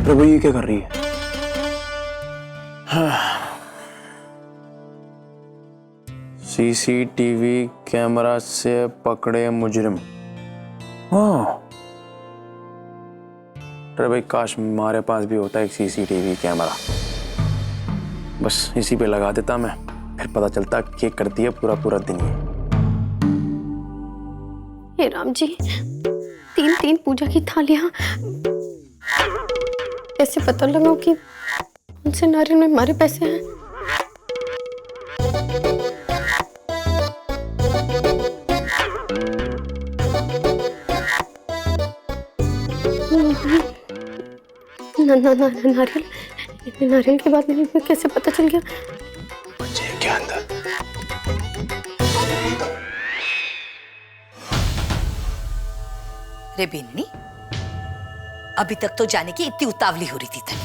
प्रभु ये क्या कर रही है? सीसीटीवी कैमरा से पकड़े मुजरिम। हाँ, अरे भाई काश हमारे पास भी होता एक सीसीटीवी कैमरा, बस इसी पे लगा देता मैं, फिर पता चलता क्या करती है पूरा पूरा दिन ये। हे राम जी, 3 पूजा की थालियां, कैसे पता लगाओ कि उनसे नारियल में हमारे पैसे हैं? नारियल की बात नहीं, कैसे पता चल गया? मुझे क्या अंदर? रे बेननी, अभी तक तो जाने की इतनी उतावली हो रही थी तने,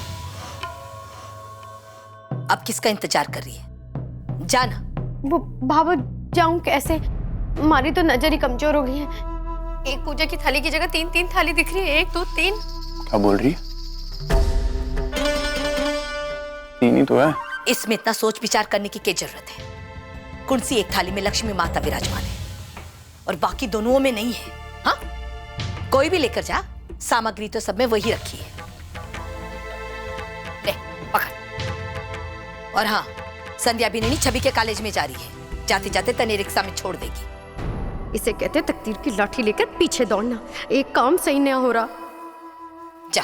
अब किसका इंतजार कर रही है? जाना। वो भाभो जाऊं कैसे? हमारी तो नजर ही कमजोर हो गई है। एक पूजा की थाली की जगह 3 थाली दिख रही है। 1 2 3। क्या बोल रही है? 3 ही तो है। इसमें इतना सोच विचार करने की क्या जरूरत है? कौन सी एक थाली में लक्ष्मी माता विराजमान है और बाकी दोनों में नहीं है? हाँ, कोई भी लेकर जा, सामग्री तो सब में वही रखी है। ले पकड़। और हाँ, संध्या भी छवि के कॉलेज में जा रही है, जाते जाते तने रिक्शा में छोड़ देगी। इसे कहते तकदीर की लाठी लेकर पीछे दौड़ना। एक काम सही नहीं हो रहा। जा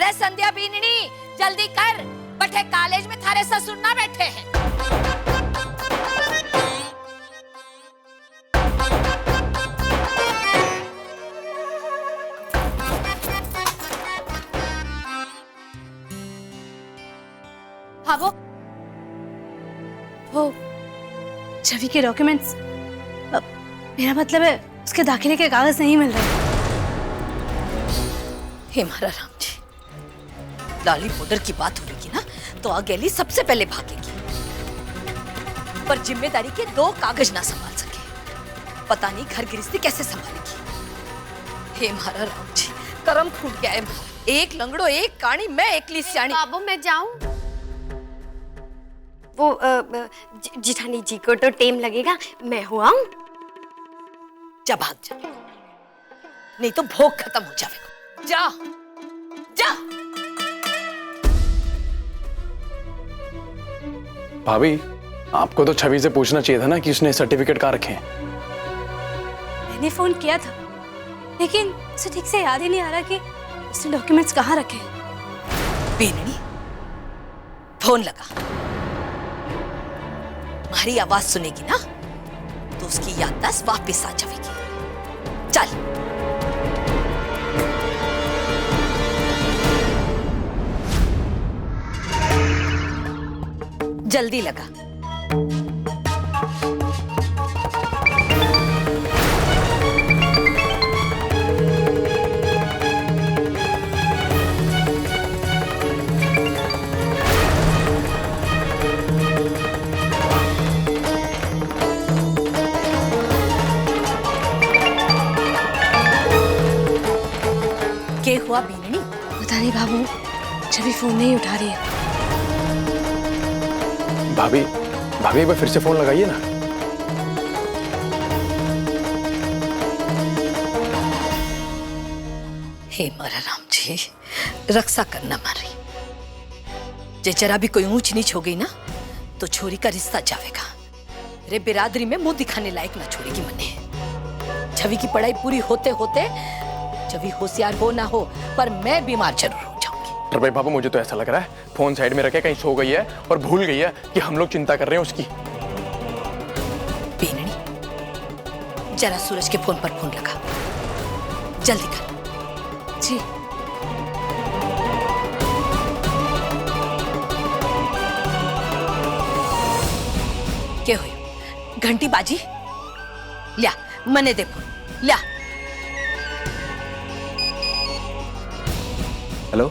रे संध्या बीननी, जल्दी कर, बटे कॉलेज में थारे ससुर ना बैठे हैं। हाँ वो छवि के डॉक्यूमेंट्स, मेरा मतलब है उसके दाखिले के कागज नहीं मिल रहे। हे महारा राम जी, लाली पाउडर की बात हो रही ना तो अकेली सबसे पहले भागेगी, पर जिम्मेदारी के 2 कागज ना संभाल सके, पता नहीं घर गृहस्थी कैसे संभालेगी। हे महारा राम जी, करम फूट गया है। एक लंगड़ो, एक काणी, मैं एकली सियाणी। बाबू मैं जाऊं? वो जिठानी जी को तो टाइम लगेगा, मैं हुआ हूं। जा भाग जा, नहीं तो भोग खत्म हो जाएगा। जा जा। भाभी, आपको तो छवि से पूछना चाहिए था ना कि उसने सर्टिफिकेट कहाँ रखे हैं। मैंने फोन किया था, लेकिन उसे ठीक से याद ही नहीं आ रहा कि उसने डॉक्यूमेंट्स कहाँ रखे हैं। बेननी, फोन लगा, हमारी आवाज सुनेगी ना तो उसकी याददाश्त वापस आ जाएगी। चल। जल्दी लगा। क्या हुआ बीननी? पता नहीं बाबू, छवि फोन नहीं उठा रही है। भाभी, एक बार फिर से फोन लगाइए ना। हे मारा राम जी, रक्षा करना मारी, जे जरा भी कोई ऊंच नीच हो गई ना तो छोरी का रिश्ता जाएगा। रे बिरादरी में मुंह दिखाने लायक ना छोड़ेगी मने। छवि की पढ़ाई पूरी होते होते छवि होशियार हो ना हो, पर मैं बीमार जरूर हो जाऊंगी। पर भाई बाबू, मुझे तो ऐसा लग रहा है फोन साइड में रखे कहीं सो गई है और भूल गई है कि हम लोग चिंता कर रहे हैं उसकी। बेननी, जरा सूरज के फोन पर फोन लगा, जल्दी कर। जी। क्या हुई? घंटी बाजी? लिया मने दे फोन, लिया। हेलो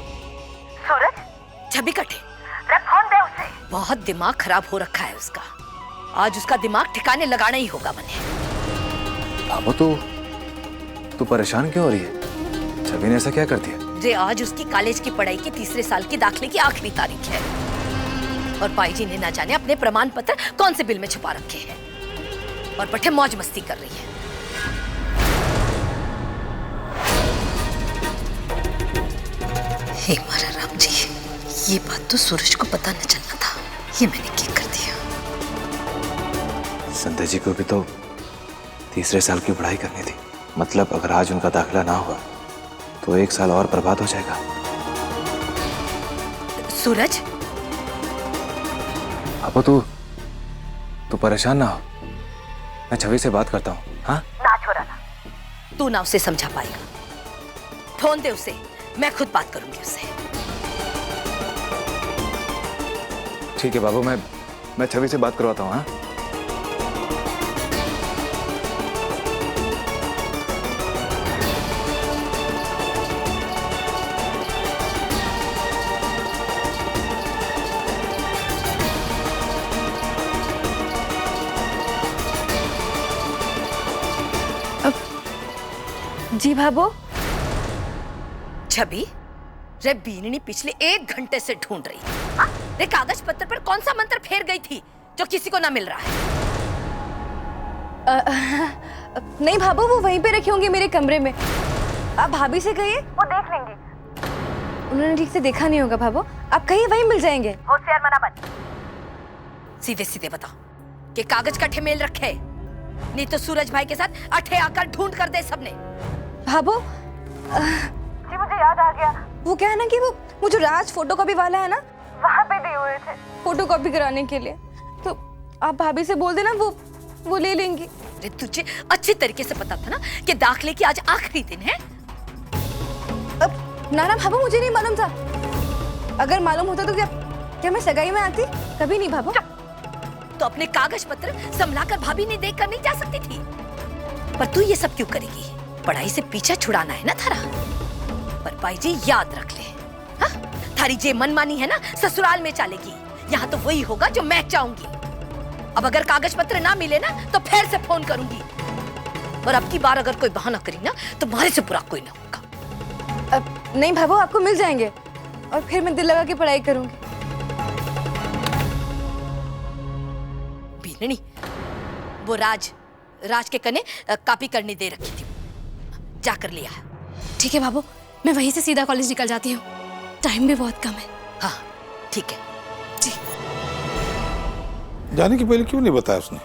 सूरज, छवि कटे, फोन दे उसे। बहुत दिमाग खराब हो रखा है उसका, आज उसका दिमाग ठिकाने लगाना ही होगा मने। बाबू तू परेशान क्यों हो रही है? छवि ने ऐसा क्या कर दिया? रे आज उसकी कॉलेज की पढ़ाई के तीसरे साल की दाखिले की आखिरी तारीख है और बाई जी ने ना जाने अपने प्रमाण पत्र कौन से बिल में छुपा रखे हैं और बठे मौज मस्ती कर रही है। हे मारा राम जी, ये बात तो सूरज को पता न चलना था, ये मैंने क्या कर दिया। संध्या जी को भी तो तीसरे साल की पढ़ाई करनी थी। मतलब अगर आज उनका दाखिला ना हुआ तो 1 साल और बर्बाद हो जाएगा। सूरज, अब तू परेशान ना हो, मैं छवि से बात करता हूँ। हाँ ना छोड़ा ना, तू ना उसे समझा पाएगा। फोन दे उसे, मैं खुद बात करूंगी उससे। ठीक है बाबू, मैं छवि से बात करवाता हूँ। हाँ जी भाभो। छवि, रे बीननी पिछले 1 घंटे से ढूंढ रही है। हाँ? रे कागज पत्र पर कौन सा मंत्र फेर गई थी जो किसी को ना मिल रहा है? नहीं भाभो, वो वहीं पे रखी होंगी मेरे कमरे में। आप भाभी से कहिए, वो देख लेंगी। उन्होंने ठीक से देखा नहीं होगा भाभो, आप कहिए वहीं मिल जाएंगे। होशियार मना बन। सीधे सीधे बताओ कि कागज का ठेमेल रखे, नहीं तो सूरज भाई के साथ अठे आकर ढूंढ कर दे सबने। भाभो जी मुझे याद आ गया, वो क्या है ना कि वो जो राज फोटो कॉपी वाला है ना, वहाँ पे दिए हुए थे फोटो कॉपी कराने के लिए। तो आप भाभी से बोल देना, वो ले लेंगी। अरे तुझे अच्छी तरीके से पता था ना कि दाखिले की आज आखिरी दिन है। ना भाभो, मुझे नहीं मालूम था। अगर मालूम होता तो क्या मैं सगाई में आती? कभी नहीं भाभो। तो अपने कागज पत्र संभलाकर भाभी ने देख कर नहीं जा सकती थी? पर तू ये सब क्यों करेगी? पढ़ाई से पीछा छुड़ाना है ना थारा। पर भाई जी याद रख ले, हाँ? थारी जे मनमानी है ना ससुराल में चलेगी, यहाँ तो वही होगा जो मैं चाहूंगी। अब अगर कागज पत्र ना मिले ना तो फिर से फोन करूंगी, और अब की बार अगर कोई बहाना करी ना तो तुम्हारे से बुरा कोई ना होगा। नहीं भाभो, आपको मिल जाएंगे और फिर मैं दिल लगा के पढ़ाई करूंगी। बीननी, वो राज के कने कॉपी करने दे रखी थी, जाकर लिया है। ठीक है भाभो, मैं वहीं से सीधा कॉलेज निकल जाती हूँ, टाइम भी बहुत कम है। हाँ ठीक है। जी। जाने के पहले क्यों नहीं बताया उसने?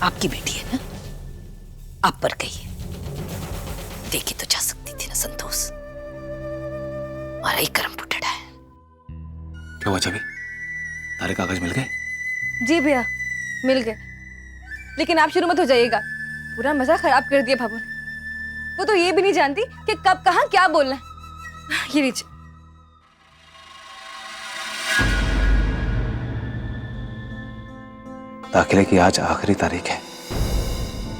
आपकी बेटी है ना, आप पर गई है, देखी तो जा सकती थी ना संतोष। हमारा ही कर्म फुटड़ा है। क्या हुआ छवि, तारे कागज मिल गए? जी भैया मिल गए, लेकिन आप शुरू मत हो जाइएगा, पूरा मजा खराब कर दिया भाभो ने। वो तो ये भी नहीं जानती कि कब कहाँ क्या बोलना है। ये लीजिए। दाखिले की आज आखिरी तारीख है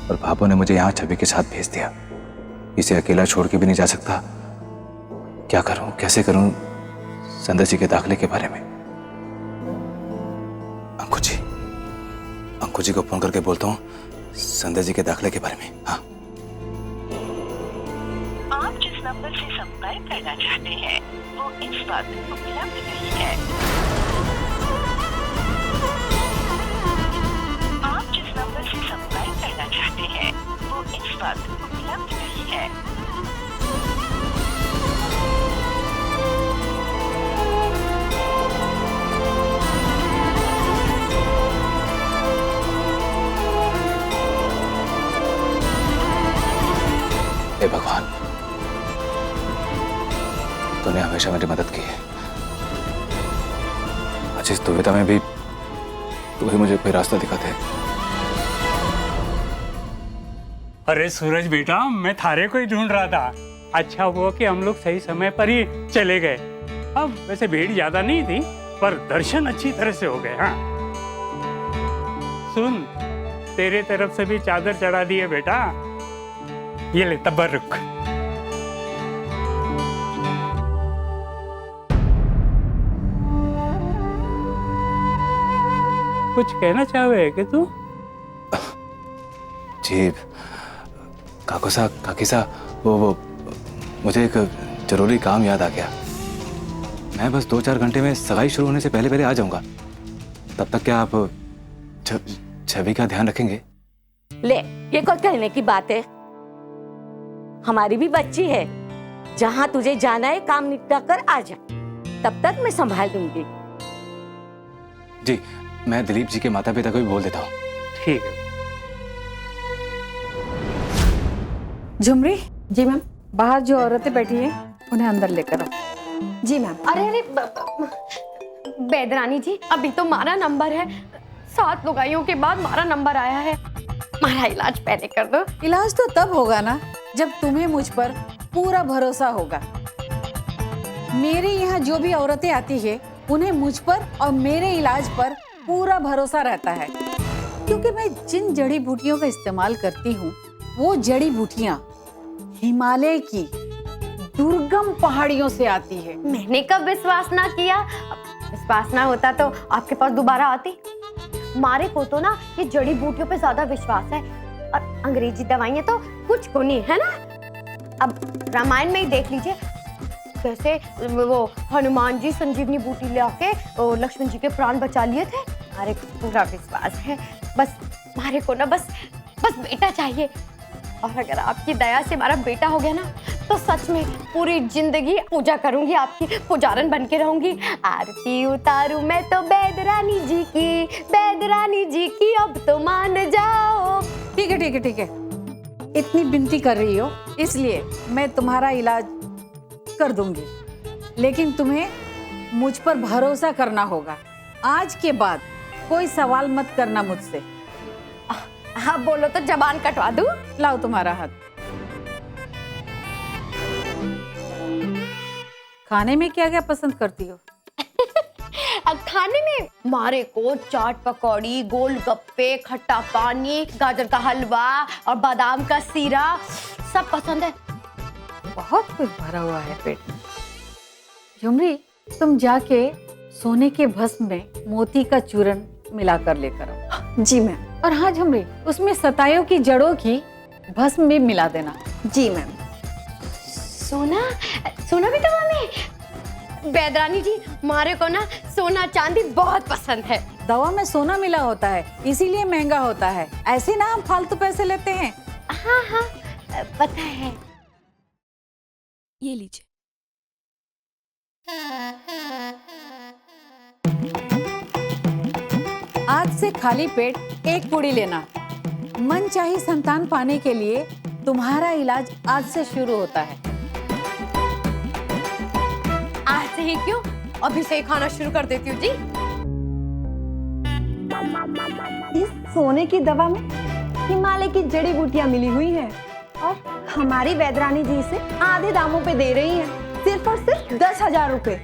और भाभो ने मुझे यहाँ छवि के साथ भेज दिया। इसे अकेला छोड़ के भी नहीं जा सकता। क्या करूं, कैसे करूं संध्या जी के दाखिले के बारे में? अंकु जी को फोन करके बोलता हूँ संध्या जी के दाखिले के बारे में। हाँ, आप जिस नंबर से संपर्क करना चाहते हैं वो इस वक्त उपलब्ध नहीं है। आप जिस नंबर से संपर्क करना चाहते हैं वो इस वक्त उपलब्ध नहीं है। हे भगवान, तूने हमेशा मेरी मदद की है। आज इस दुविधा में भी तू ही मुझे कोई रास्ता दिखाते है। अरे सूरज बेटा, मैं थारे को ही ढूंढ रहा था। अच्छा हुआ कि हम लोग सही समय पर ही चले गए। अब वैसे भीड़ ज्यादा नहीं थी, पर दर्शन अच्छी तरह से हो गए। हाँ सुन, तेरे तरफ से भी चादर चढ़ा दी है बेटा, ये ले तबर्रुक। कुछ कहना चाहे कि तू? जी, काकुसा काकीसा वो मुझे एक जरूरी काम याद आ गया। मैं बस 2-4 घंटे में सगाई शुरू होने से पहले पहले आ जाऊंगा। तब तक क्या आप छवि का ध्यान रखेंगे? ले, ये कोई कहने की बात है? हमारी भी बच्ची है। जहाँ तुझे जाना है काम निपटा कर आ जा, तब तक मैं संभाल दूंगी। जी, मैं दिलीप जी के माता पिता को भी बोल देता हूँ। ठीक है। झुमरी, जी मैम। बाहर जो औरतें बैठी हैं उन्हें अंदर लेकर आओ। जी मैम। अरे अरे बेदरानी जी, अभी तो मारा नंबर है। 7 लुगाइयों के बाद मारा नंबर आया है। मारा इलाज पहले कर दो। इलाज तो तब होगा ना जब तुम्हें मुझ पर पूरा भरोसा होगा। मेरे यहाँ जो भी औरतें आती है उन्हें मुझ पर और मेरे इलाज पर पूरा भरोसा रहता है, क्योंकि मैं जिन जड़ी बूटियों का इस्तेमाल करती हूँ वो जड़ी बूटियाँ हिमालय की दुर्गम पहाड़ियों से आती है। मैंने कब विश्वास ना किया? विश्वास ना होता तो आपके पास दोबारा आती। मारे को तो ना ये जड़ी बूटियों पे ज्यादा विश्वास है, और अंग्रेजी दवाइयाँ तो कुछ को नहीं है ना। अब रामायण में ही देख लीजिए, कैसे वो हनुमान जी संजीवनी बूटी लाके लक्ष्मण जी के प्राण बचा लिए थे। मारे को पूरा विश्वास है। बस मारे को ना बस बेटा चाहिए, और अगर आपकी दया से हमारा बेटा हो गया ना तो सच में पूरी जिंदगी पूजा करूंगी, आपकी पुजारन बन के रहूंगी। आरती उतारू मैं तो बेदरानी जी की, अब तो मान जाओ। ठीक है ठीक है ठीक है, इतनी विनती कर रही हो इसलिए मैं तुम्हारा इलाज कर दूंगी, लेकिन तुम्हें मुझ पर भरोसा करना होगा। आज के बाद कोई सवाल मत करना मुझसे। हाँ बोलो तो जबान कटवा दूं। लाओ तुम्हारा हाथ। खाने में क्या क्या पसंद करती हो? खाने में मारे को चाट पकौड़ी, गोलगप्पे, खट्टा पानी, गाजर का हलवा और बादाम का सीरा सब पसंद है। बहुत कुछ भरा हुआ है पेट में। झुमरी, तुम जाके सोने के भस्म में मोती का चूरन मिलाकर लेकर आओ। जी मैम। और हाँ झुमरी, उसमें सतायों की जड़ों की भस्म भी मिला देना। जी मैम। सोना भी दवा में? बेदरानी जी, मारे को ना सोना चांदी बहुत पसंद है। दवा में सोना मिला होता है, इसीलिए महंगा होता है। ऐसे ना हम फालतू पैसे लेते हैं। हाँ हाँ पता है। ये लीजिए। आज से खाली पेट एक पूड़ी लेना। मनचाही संतान पाने के लिए तुम्हारा इलाज आज से शुरू होता है। आज से ही क्यों, अभी से ही खाना शुरू कर देती हूँ जी। इस सोने की दवा में हिमालय की जड़ी बूटियां मिली हुई हैं, और हमारी वेदरानी जी इसे आधे दामों पे दे रही हैं, सिर्फ और सिर्फ 10,000 रुपए।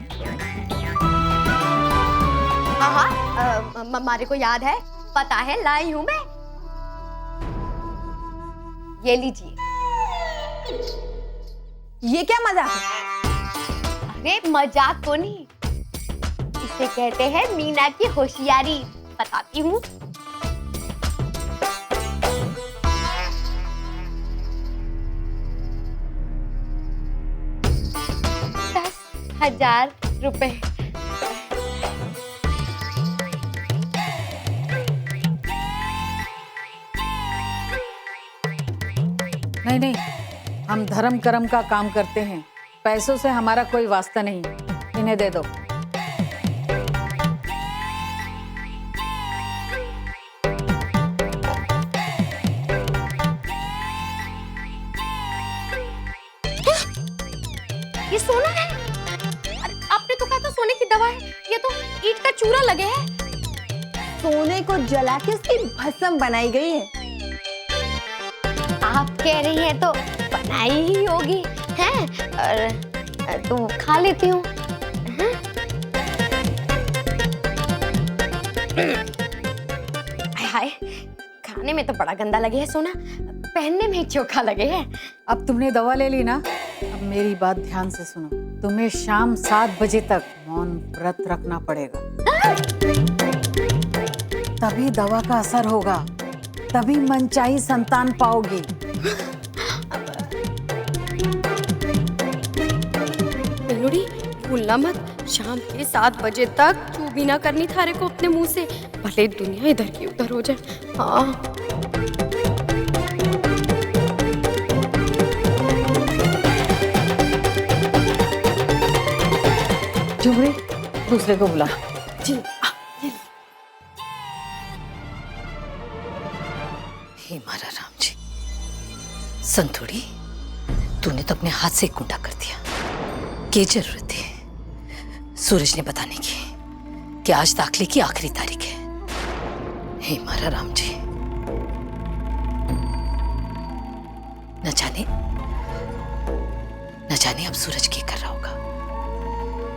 हाँ मारे को याद है, पता है लाई हूँ मैं। ये लीजिए। ये क्या मजाक है? अरे मजाक को नहीं, इसे कहते हैं मीना की होशियारी। बताती हूँ। ₹10,000। नहीं नहीं, हम धर्म कर्म का काम करते हैं, पैसों से हमारा कोई वास्ता नहीं। इन्हें दे दो। ये सोना है? अरे आपने तो कहा था सोने की दवा है, ये तो ईंट का चूरा लगे है। सोने को जला के उसकी भस्म बनाई गई है। आप कह रही हैं तो बनाई ही होगी, हैं? और तो खा लेती हूँ। हाय, खाने में तो बड़ा गंदा लगे है सोना, पहनने में चोखा लगे है। अब तुमने दवा ले ली ना, अब मेरी बात ध्यान से सुनो। तुम्हें शाम 7 बजे तक मौन व्रत रखना पड़ेगा, तभी दवा का असर होगा, तभी मनचाही संतान पाओगी। भूलना मत, शाम के 7 बजे तक चू भी ना करनी थारे को अपने मुंह से, भले दुनिया इधर की उधर हो जाए। हाँ झुमरी, दूसरे को बुला। जी। हे मारा राम जी, संतोड़ी तूने तो अपने हाथ से कूटा कर दिया। क्या जरूरत है सूरज ने बताने की कि आज दाखिले की आखिरी तारीख है? हे मारा राम जी, न जाने अब सूरज क्या कर रहा होगा।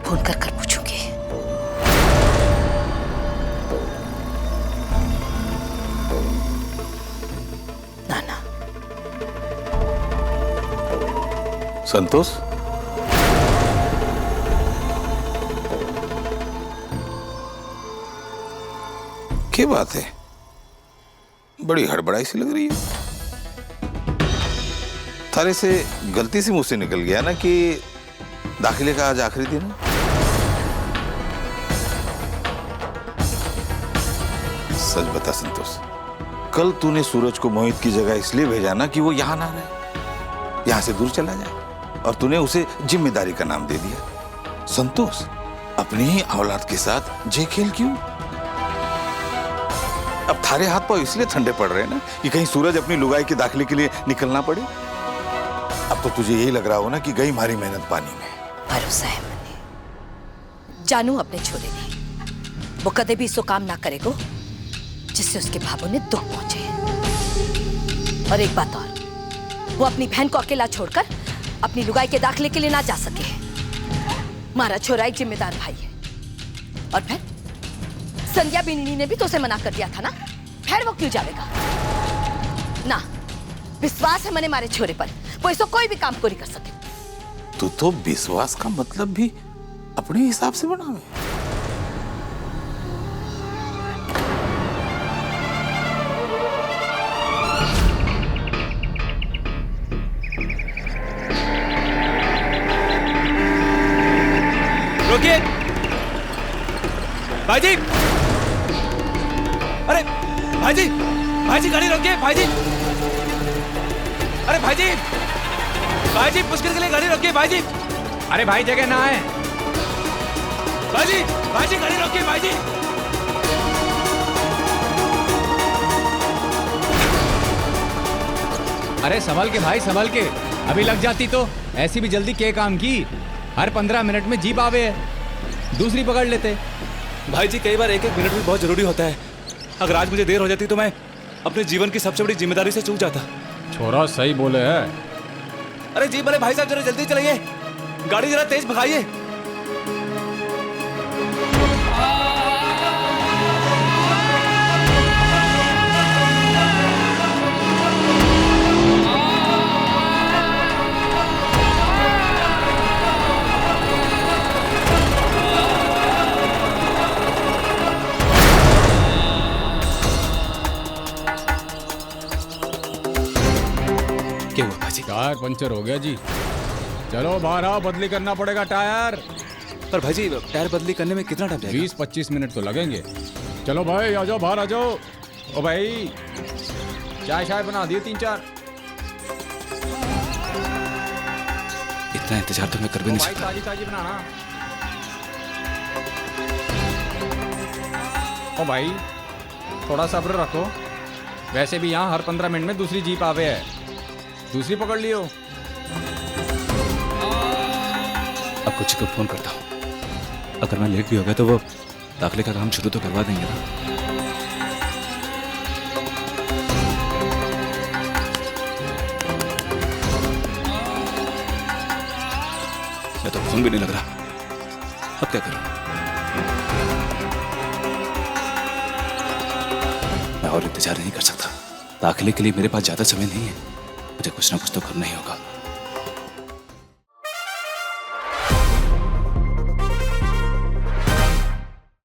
फोन कर कर पूछूंगी। नाना। संतोष, क्या बात है? बड़ी हड़बड़ाई सी लग रही है। थारे से गलती से मुंह से निकल गया ना कि दाखिले का आज आखिरी दिन है। सच बता संतोष, कल तूने सूरज को मोहित की जगह इसलिए भेजा ना कि वो यहां ना रहे, यहां से दूर चला जाए, और तूने उसे जिम्मेदारी का नाम दे दिया। संतोष, अपनी ही औलाद के साथ जे खेल क्यों? अब थारे हाथ पांव इसलिए ठंडे पड़ रहे हैं ना कि कहीं सूरज अपनी लुगाई के दाखिले के लिए निकलना पड़े। अब तो तुझे यही लग रहा हो ना कि गई हमारी मेहनत पानी में। भरोसा है मने, जानू अपने छोरे ने, वो कदे भी इसको काम ना करेगो जिससे उसके भाभों ने दुख पहुंचे। और एक बात और, वो अपनी बहन को अकेला छोड़कर अपनी लुगाई के दाखिले के लिए ना जा सके। मारा छोरा एक जिम्मेदार भाई है। और फिर संध्या बिन्नी ने भी तो उसे मना कर दिया था ना, फिर वो क्यों जाएगा? ना, विश्वास है मैंने मारे छोरे पर, वो इसको कोई भी काम को नहीं कर सके। तू तो विश्वास का मतलब भी अपने हिसाब से बनावे। रोकिए भाईजी, अरे भाईजी, भाईजी गाड़ी रोकिए भाईजी, अरे भाईजी, भाईजी पुष्कर के लिए गाड़ी रोकिए भाईजी, अरे भाई जगह ना है भाईजी, भाईजी गाड़ी रोकिए भाईजी। अरे संभल के भाई, संभल के, अभी लग जाती तो ऐसी भी जल्दी क्या काम की? हर 15 मिनट में जीप आवे है, दूसरी पकड़ लेते। भाई जी कई बार एक एक मिनट भी बहुत जरूरी होता है। अगर आज मुझे देर हो जाती तो मैं अपने जीवन की सबसे बड़ी जिम्मेदारी से चूक जाता। छोरा सही बोले है। अरे जी बड़े भाई साहब जरा जल्दी चलाइए, गाड़ी जरा तेज भगाइए। क्या हुआ भाजी? टायर पंचर हो गया जी। चलो बाहर आओ, बदली करना पड़ेगा टायर। पर भाजी टायर बदली करने में कितना टाइम जाएगा? 20-25 मिनट तो लगेंगे। चलो भाई आ जाओ, बाहर आ जाओ। ओ भाई चाय शाय बना दिए 3-4। इतना इंतजार तो मैं कर भी नहीं सकता। ताजी ताजी बनाना। ओ भाई थोड़ा सब्र रखो, वैसे भी यहाँ हर 15 मिनट में दूसरी जीप आवे है, दूसरी पकड़ लियो। अब कुछ को फोन करता हूँ, अगर मैं लेट भी हो गया तो वो दाखिले का काम शुरू तो करवा देंगे ना। मैं तो फोन भी नहीं लग रहा, अब क्या करूं? मैं और इंतजार नहीं कर सकता। दाखिले के लिए मेरे पास ज्यादा समय नहीं है, मुझे कुछ ना कुछ तो करना ही होगा।